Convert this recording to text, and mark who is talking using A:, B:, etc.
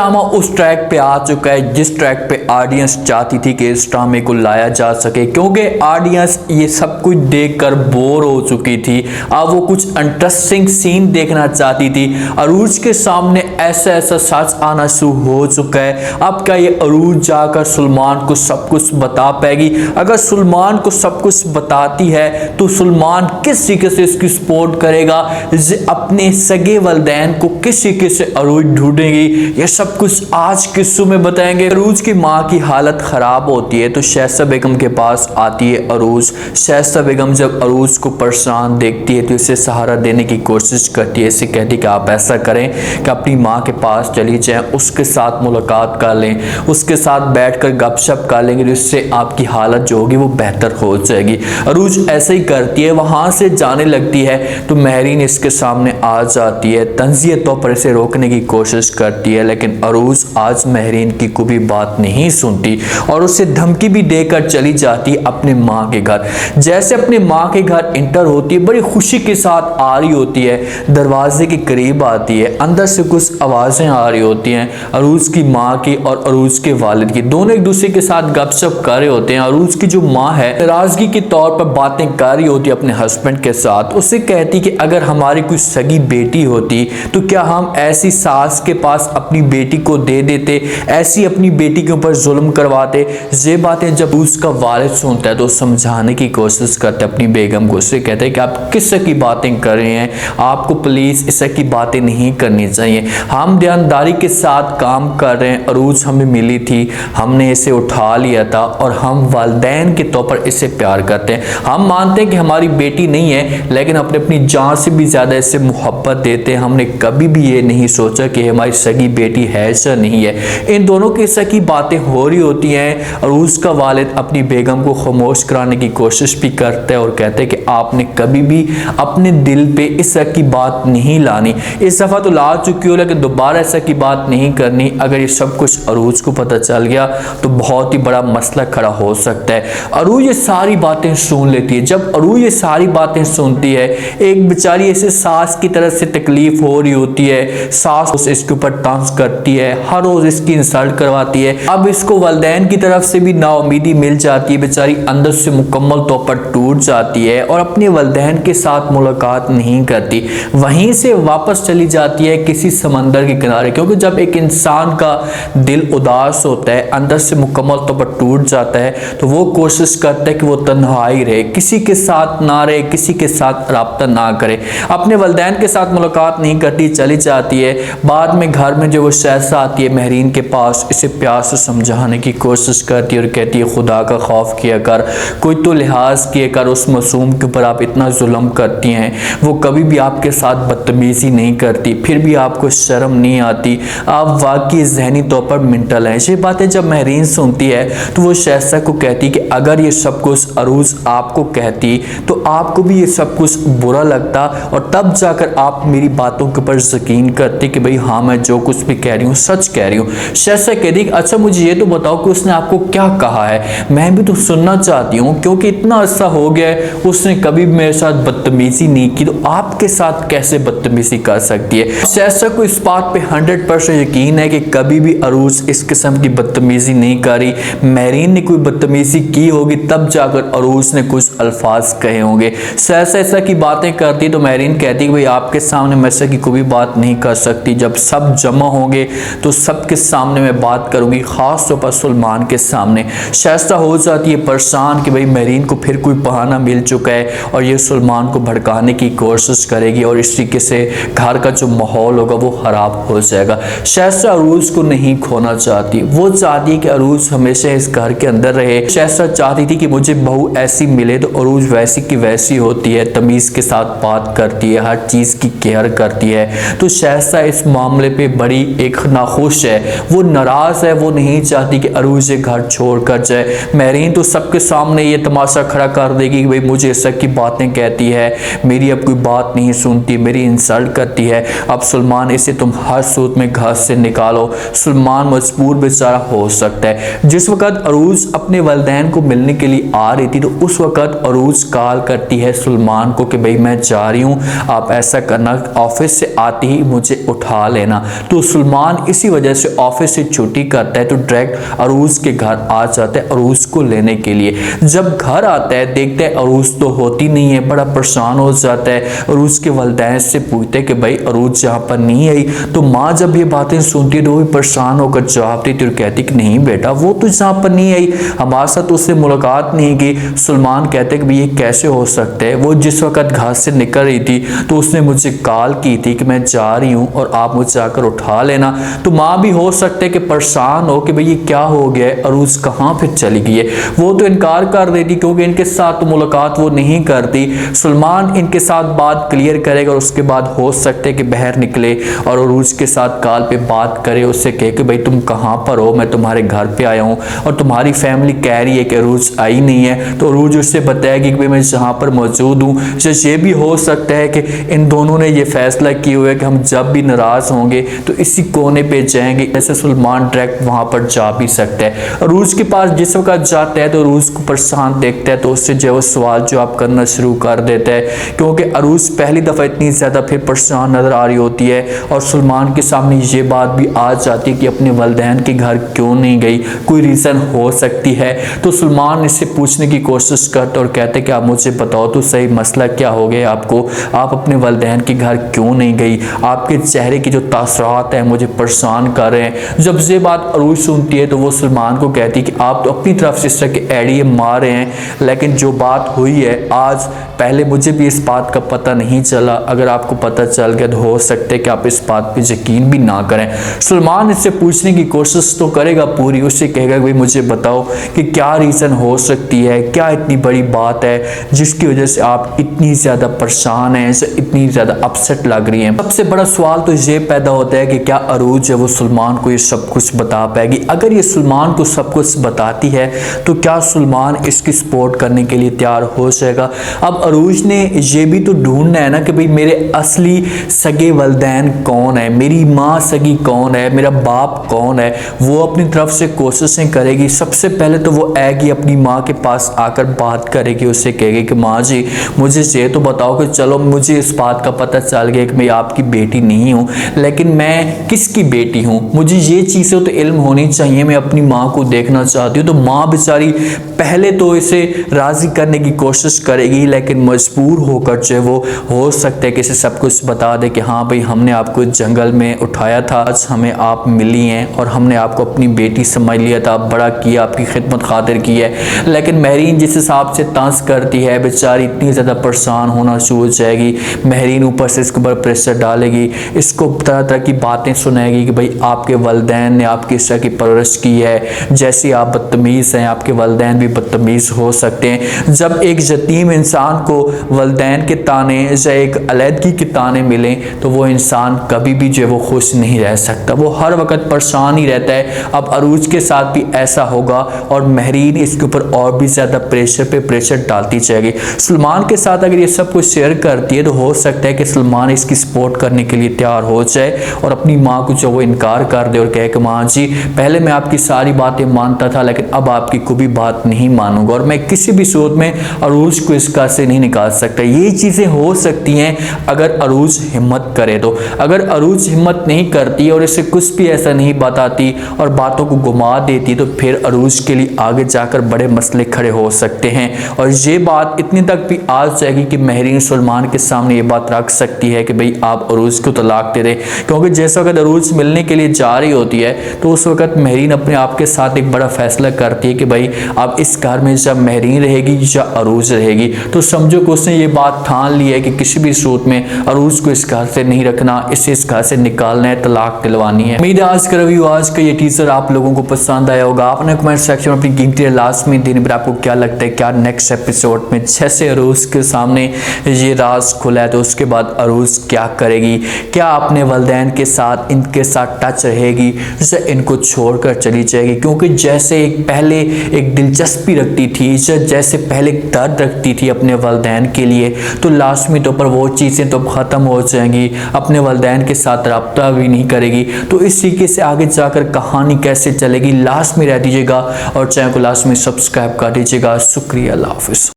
A: Drama उस track पे आ चुका है जिस ट्रैक पे ऑडियंस चाहती थी कि इस ड्रामे को लाया जा सके, क्योंकि ऑडियंस ये सब कुछ देखकर बोर हो चुकी थी। अब वो कुछ इंटरेस्टिंग सीन देखना चाहती थी। अरूज के सामने ऐसा ऐसा सच आना शुरू हो चुका है। अब क्या ये अरूज जाकर सलमान को सब कुछ बता पाएगी? अगर सलमान को सब कुछ बताती है तो सलमान किस तरीके से इसकी सपोर्ट करेगा? अपने सगे वालिदैन को किस तरीके से अरूज ढूंढेगी? ये सब कुछ आज किस्सों में बताएंगे। अरूज की माँ की हालत खराब होती है तो शाइस्ता बेगम के पास आती है अरूज। शाइस्ता बेगम जब अरूज को परेशान देखती है तो इसे सहारा देने की कोशिश करती है। इसे कहती है कि आप ऐसा करें कि अपनी माँ के पास चली जाएं, उसके साथ मुलाकात कर लें, उसके साथ बैठकर गपशप कर लेंगे, जिससे आपकी हालत जो होगी वो बेहतर हो जाएगी। अरूज ऐसे ही करती है। वहाँ से जाने लगती है तो महरीन इसके सामने आ जाती है। तंज़ियत तौर पर इसे रोकने की कोशिश करती है, लेकिन अरूज आज महरीन की कोई बात नहीं सुनती और उसे धमकी भी देकर चली जाती अपने माँ के घर। जैसे अपने माँ के घर इंटर होती है, बड़ी खुशी के साथ आ रही होती है, दरवाजे के करीब आती है, अंदर से कुछ आवाज़ें आ रही होती हैं अरूज की माँ की और अरूज के वालिद की। दोनों एक दूसरे के साथ गपशप कर रहे होते हैं। अरूज की जो माँ है नाराजगी के तौर पर बातें कर रही होती है अपने हस्बैंड के साथ। उसे कहती कि अगर हमारी कोई सगी बेटी होती तो क्या हम ऐसी सास के पास अपनी बेटी को दे देते, ऐसी अपनी बेटी के ऊपर जुल्म करवाते? ये बातें जब उसका वालिद सुनता है तो समझाने की कोशिश करता है अपनी बेगम को। उससे कहते हैं कि आप किस की बातें कर रहे हैं, आपको प्लीज इस की बातें नहीं करनी चाहिए, हम ध्यानदारी के साथ काम कर रहे हैं। अरूज हमें मिली थी, हमने इसे उठा लिया था और हम वालिदैन के तौर पर इसे प्यार करते हैं। हम मानते हैं कि हमारी बेटी नहीं है, लेकिन अपनी जान से भी ज्यादा इससे मोहब्बत देते हैं। हमने कभी भी ये नहीं सोचा कि हमारी सगी बेटी है ऐसा नहीं है। इन दोनों की सकी बातें हो रही होती हैं और उसका वालिद अपनी बेगम को खामोश कराने की कोशिश भी करता है और कहते हैं कि आपने कभी भी अपने दिल पे इस तरह की बात नहीं लानी। इस दफा तो ला चुकी हो, लेकिन दोबारा ऐसा की बात नहीं करनी। अगर ये सब कुछ अरूज को पता चल गया तो बहुत ही बड़ा मसला खड़ा हो सकता है। अरूज ये सारी बातें सुन लेती है। जब अरूज ये सारी बातें सुनती है, एक बेचारी ऐसे सास की तरफ से तकलीफ हो रही होती है, सास इसके ऊपर तंज करती है, हर रोज इसकी इंसल्ट करवाती है। अब इसको वालिदैन की तरफ से भी नाउमीदी मिल जाती है, बेचारी अंदर से मुकम्मल तौर पर टूट जाती है और अपने वालिदैन के साथ मुलाकात नहीं करती। वहीं से वापस चली जाती है किसी समंदर के किनारे, क्योंकि जब एक इंसान का दिल उदास होता है, अंदर से मुकम्मल तौर पर टूट जाता है, तो वो कोशिश करता है कि वो तन्हाई रहे, किसी के साथ ना रहे, किसी के साथ राब्ता ना करे, अपने वालिदैन के साथ मुलाकात नहीं करती, चली जाती है। बाद में घर में जो वो शाइस्ता आती है महरीन के पास, इसे प्यार से समझाने की कोशिश करती है और कहती है खुदा का खौफ किया कर, कोई तो लिहाज किया कर, उस मासूम के ऊपर आप इतना जुल्म करती हैं, वो कभी भी आपके साथ बदतमीजी नहीं करती, फिर भी आपको शर्म नहीं आती, आप वाकई जहनी तौर पर मेंटल हैं। ये बातें जब महरीन सुनती है तो वो शाइस्ता को कहती कि अगर ये सब कुछ अरूज आपको कहती तो आपको भी ये सब कुछ बुरा लगता और तब जाकर आप मेरी बातों के ऊपर यकीन करते कि भाई हाँ मैं जो कुछ भी कह रही हूँ सच कह रही हूँ। शाइस्ता कहती कि अच्छा मुझे ये तो बताओ कि उसने आपको क्या कहा है, मैं भी तो सुनना चाहती हूँ, क्योंकि इतना अरसा हो गया है उसने कभी मेरे साथ बदतमीजी नहीं की, तो आपके साथ कैसे बदतमीजी कर सकती है। शाइस्ता को इस बात पे 100% यकीन है कि कभी भी अरूज इस किस्म की बदतमीजी नहीं करी। महरीन ने कोई बदतमीजी की होगी तब जाकर अरूज ने कुछ अल्फाज कहे होंगे। शाइस्ता ऐसा की बातें करती तो महरीन कहती कि भाई आपके सामने मैं ऐसा की कोई बात नहीं कर सकती, जब सब जमा होंगे तो सबके सामने मैं बात करूंगी, खास तौर पर सलमान के सामने। शाइस्ता हो जाती है परेशान कि भाई महरीन को फिर कोई बहाना मिल चुका है और ये सलमान को भड़काने की कोशिश करेगी और इस तरीके से घर का जो माहौल होगा वो खराब हो जाएगा। शाइस्ता अरूज को नहीं खोना चाहती, वो चाहती है कि अरूज हमेशा इस घर के अंदर रहे। शाइस्ता चाहती थी कि मुझे बहू ऐसी मिले तो अरूज वैसी की वैसी होती है, तमीज के साथ बात करती है, हर चीज की केयर करती है। तो शाइस्ता इस मामले पे बड़ी एक नाखुश है, वो नाराज है, वो नहीं चाहती कि अरूज ये घर छोड़ कर जाए। महरीन तो सबके सामने ये तमाशा खड़ा कर देगी कि भाई मुझे ऐसा बेइज्जत की बातें कहती है, मेरी अब कोई बात नहीं सुनती, मेरी इंसल्ट करती है। अब सलमान इसे तुम हर सूरत में घर से निकालो। सलमान मजबूर बेचारा हो सकता है। जिस वक्त अरूज अपने वालिदैन को मिलने के लिए आ रही थी तो उस वक्त अरूज कॉल करती है सलमान को कि भाई मैं जा रही हूँ, आप ऐसा करना ऑफिस से आते ही मुझे उठा लेना। तो सलमान इसी वजह से ऑफिस से छुट्टी करता है तो डायरेक्ट अरूज के घर आ जाता है अरूज को लेने के लिए। जब घर आता है देखता है अरूज तो होती नहीं है, बड़ा परेशान हो जाता है। अरूज के वालिदैन से पूछते हैं कि भाई अरूज यहाँ पर नहीं आई। तो माँ जब ये बातें सुनती है तो वो भी परेशान होकर जवाब देती और कहती कि नहीं बेटा वो तो यहाँ पर नहीं आई, हमारे साथ उससे मुलाकात नहीं की। सलमान कहते कि भाई ये कैसे हो सकता है, वो जिस वक्त घर से निकल रही थी तो उसने मुझे कॉल की थी कि मैं जा रही हूँ और आप मुझे आकर उठा लेना। तो माँ भी हो सकता है कि परेशान हो कि भाई ये क्या हो गया है, अरूज कहाँ फिर चली गई है। वो तो इनकार कर देती क्योंकि इनके साथ तो मुलाकात वो नहीं करती। सलमान इनके साथ बात क्लियर करेगा और उसके बाद हो सकता है कि बाहर निकले और अरूज के साथ कॉल पे बात करे, उससे कहे कि भाई तुम कहाँ पर हो, मैं तुम्हारे घर पे आया हूँ और तुम्हारी फैमिली कह रही है कि अरूज आई नहीं है। तो अरूज उससे बताएगी कि भाई मैं जहाँ पर मौजूद हूँ। ये भी हो सकता है कि इन दोनों ने ये फैसला किया हुआ है कि हम जब भी नाराज होंगे तो इसी कोने पे जाएंगे। ऐसे सलमान डायरेक्ट वहां पर जा भी सकता है। अरूज के पास जिस वक्त जाता है तो अरूज को परेशान देखता है तो उससे जो है सवाल जवाब करना शुरू कर देता है क्योंकि अरूज पहली दफा इतनी ज्यादा फिर परेशान नजर आ रही होती है और सलमान के सामने ये बात भी आ जाती है कि अपने वालिदैन के घर क्यों नहीं गई, कोई रीजन हो सकती है। तो सलमान इससे पूछने की कोशिश करता और कहते कि आप मुझे बताओ तो सही मसला क्या हो गया आपको, आप अपने वालिदैन के घर क्यों नहीं गई, आपके चेहरे की जो तासरात है मुझे परेशान कर रहे हैं। जब ये बात अरूज सुनती है तो वो सलमान को कहती कि आप तो अपनी तरफ से इस तरह के एडिये मार रहे हैं, लेकिन जो बात हुई है आज पहले मुझे भी इस बात का पता नहीं चला, अगर आपको पता चल गया तो हो सकता है कि आप इस बात पे यकीन भी ना करें। सलमान इससे पूछने की कोशिश तो करेगा पूरी, उससे कहेगा भाई मुझे बताओ कि क्या रीज़न हो सकती है, क्या इतनी बड़ी बात है जिसकी वजह से आप इतनी ज़्यादा परेशान हैं, इतनी ज़्यादा अपसेट लग रही हैं। सबसे बड़ा सवाल तो ये पैदा होता है कि क्या अरूज है वो सलमान को ये सब कुछ बता पाएगी। अगर ये सलमान को सब कुछ बताती है तो क्या सलमान इसकी सपोर्ट करने के लिए तैयार हो जाएगा। अब अरूज ने ये भी तो ढूंढना है ना कि भाई मेरे असली सगे वालिदैन कौन है, मेरी माँ सगी कौन है, मेरा बाप कौन है। वो अपनी तरफ से कोशिशें करेगी। सबसे पहले तो वो आएगी अपनी माँ के पास आकर बात करेगी, उससे कहेगी कि माँ जी मुझे ये तो बताओ कि चलो मुझे इस बात का पता चल गया कि मैं आपकी बेटी नहीं हूँ, लेकिन मैं किसकी बेटी हूँ, मुझे ये चीज़ें तो इल्म होनी चाहिए, मैं अपनी माँ को देखना चाहती हूँ। तो माँ बेचारी पहले तो इसे राज़ी करने की कोशिश करेगी लेकिन मजबूर होकर जो वो हो सकता है कि इसे सब कुछ बता दे कि हाँ भाई हमने आपको जंगल में उठाया था, आज हमें आप मिली हैं और हमने आपको अपनी बेटी समझ लिया था, बड़ा किया, आपकी खिदमत खातिर की है। लेकिन महरीन जिस हिसाब से तंज करती है बेचारी इतनी ज़्यादा परेशान होना शुरू हो जाएगी। महरीन ऊपर से इसके ऊपर प्रेशर डालेगी, इसको तरह तरह की बातें सुनाएगी कि भाई आपके वालिदैन ने आपकी इस तरह की परवरिश की है, जैसे आप बदतमीज़ हैं आपके वालिदैन भी बदतमीज़ हो सकते हैं। जब एक यतीम इंसान को वालिदैन के ताने या एक अलहदगी के ताने मिलें तो वो इंसान कभी भी जो वो खुश नहीं रह सकता, वो हर वक्त परेशान ही रहता है। अब अरूज के साथ भी ऐसा होगा और महरीन इसके ऊपर और भी ज़्यादा प्रेशर पे प्रेशर डालती जाएगी। सलमान के साथ अगर ये सब कुछ शेयर करती है तो हो सकता है कि सलमान इसकी सपोर्ट करने के लिए तैयार हो जाए और अपनी माँ को जो वो इनकार कर दे और कहे कि माँ जी पहले मैं आपकी सारी बातें मानता था लेकिन अब आपकी कोई भी बात नहीं मानूंगा और मैं किसी भी सूरत में अरूज को इस घर से नहीं निकाल सकता। ये चीज़ें हो सकती हैं अगर अरूज हिम्मत करे तो। अगर अरूज हिम्मत नहीं करती और इसे कुछ भी ऐसा नहीं बताती और बातों को घुमा देती तो फिर अरूज के लिए आगे जाकर बड़े मसले खड़े हो सकते हैं। और ये बात इतनी तक भी आ जाएगी कि महरीन सलमान के सामने ये बात रख सकती है कि भाई आप अरूज को तलाक दे दें, क्योंकि जैसे वक्त अरूज मिलने के लिए जा रही होती है तो उस वक्त महरीन अपने आप के साथ एक बड़ा फैसला करती है कि भाई अब इस घर में जब महरीन रहेगी या अरूज रहेगी। तो समझो कि उसने ये बात ठान ली है कि किसी भी सूरत में अरूज को इस घर से नहीं रखना, इसे इस घर से निकालना है, तलाक दिलवानी है। उम्मीद है आज का रिव्यू, आज का ये टीजर आप लोगों को पसंद आया होगा। आपने कमेंट सेक्शन में अपनी कीमती लास्ट में देने पर आपको क्या लगता है, क्या नेक्स्ट एपिसोड में जैसे अरूज के सामने ये राज खुला है तो उसके बाद अरूज क्या करेगी, क्या अपने वालिदैन के साथ इनके साथ टच रहेगी जैसे इनको छोड़कर चली जाएगी। क्योंकि जैसे पहले एक दिलचस्पी रखती थी, जैसे पहले दर्द रखती करती थी अपने वालिदैन के लिए, तो लास्ट में तो पर वो चीज़ें तो ख़त्म हो जाएंगी, अपने वालिदैन के साथ रब्ता भी नहीं करेगी। तो इस तरीके से आगे जाकर कहानी कैसे चलेगी, लास्ट में रह दीजिएगा और चैनल को लास्ट में सब्सक्राइब कर दीजिएगा। शुक्रिया, अल्लाह हाफ़िज़।